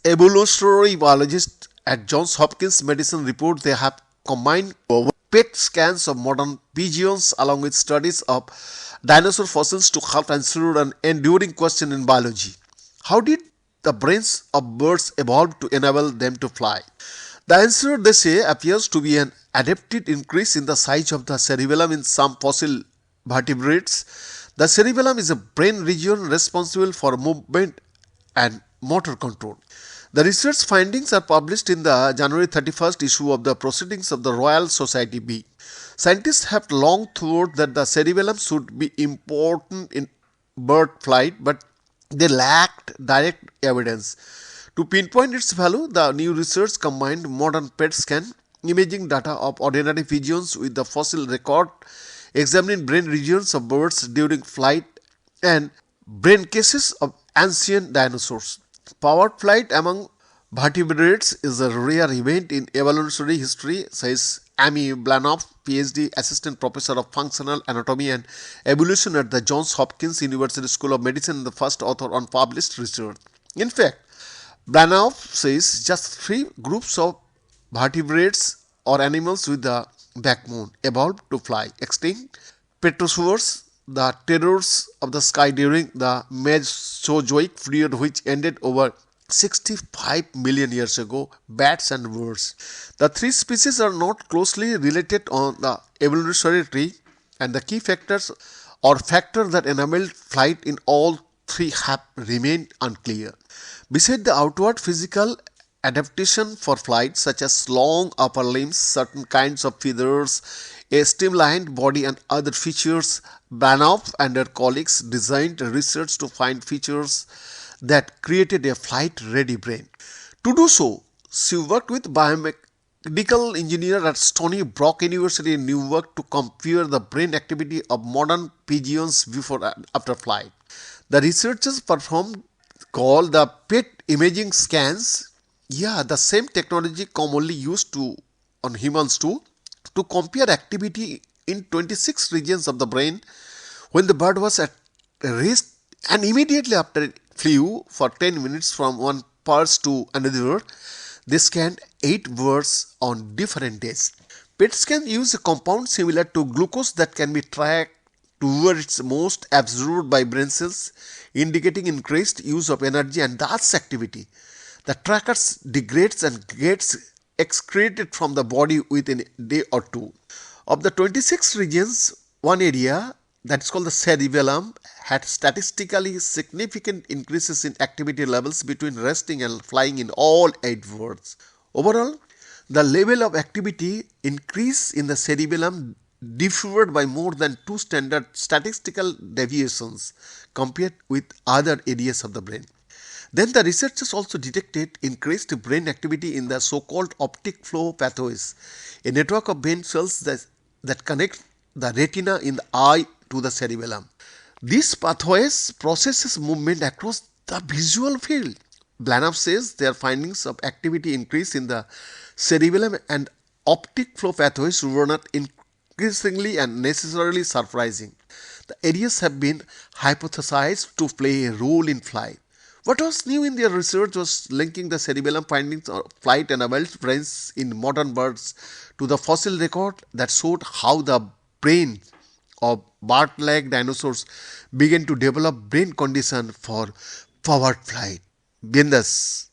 Evolutionary biologists at Johns Hopkins Medicine report they have combined PET scans of modern pigeons along with studies of dinosaur fossils to help answer an enduring question in biology. How did the brains of birds evolve to enable them to fly? The answer, they say, appears to be an adapted increase in the size of the cerebellum in some fossil vertebrates. The cerebellum is a brain region responsible for movement and motor control. The research findings are published in the January 31st issue of the Proceedings of the Royal Society B. Scientists have long thought that the cerebellum should be important in bird flight, but they lacked direct evidence. To pinpoint its value, the new research combined modern PET scan imaging data of ordinary pigeons with the fossil record, examining brain regions of birds during flight and brain cases of ancient dinosaurs. Powered flight among vertebrates is a rare event in evolutionary history, says Amy Blanoff, PhD Assistant Professor of Functional Anatomy and Evolution at the Johns Hopkins University School of Medicine and the first author on published research. In fact, Blanoff says just three groups of vertebrates or animals with the backbone evolved to fly: extinct Petrosaurs, the terrors of the sky during the Mesozoic period which ended over 65 million years ago, bats and birds. The three species are not closely related on the evolutionary tree, and the key factors or factor that enabled flight in all three have remained unclear. Besides the outward physical adaptation for flight, such as long upper limbs, certain kinds of feathers, a streamlined body, and other features, Banoff and her colleagues designed research to find features that created a flight-ready brain. To do so, she worked with biomedical engineer at Stony Brook University in Newark to compare the brain activity of modern pigeons before and after flight. The researchers performed called the PET imaging scans. Yeah, the same technology commonly used on humans too, to compare activity in 26 regions of the brain when the bird was at rest and immediately after it flew for 10 minutes from one perch to another. They scanned 8 birds on different days. PET scans use a compound similar to glucose that can be tracked to where it's most absorbed by brain cells, indicating increased use of energy and thus activity. The trackers degrades and gets excreted from the body within a day or two. Of the 26 regions, one area that is called the cerebellum had statistically significant increases in activity levels between resting and flying in all 8 birds. Overall, the level of activity increase in the cerebellum differed by more than 2 standard statistical deviations compared with other areas of the brain. Then the researchers also detected increased brain activity in the so-called optic flow pathways, a network of brain cells that connect the retina in the eye to the cerebellum. These pathways processes movement across the visual field. Blanoff says their findings of activity increase in the cerebellum and optic flow pathways were not increasingly and necessarily surprising. The areas have been hypothesized to play a role in flight. What was new in their research was linking the cerebellum findings of flight and adult brains in modern birds to the fossil record that showed how the brain of bird-like dinosaurs began to develop brain condition for forward flight. Biendas.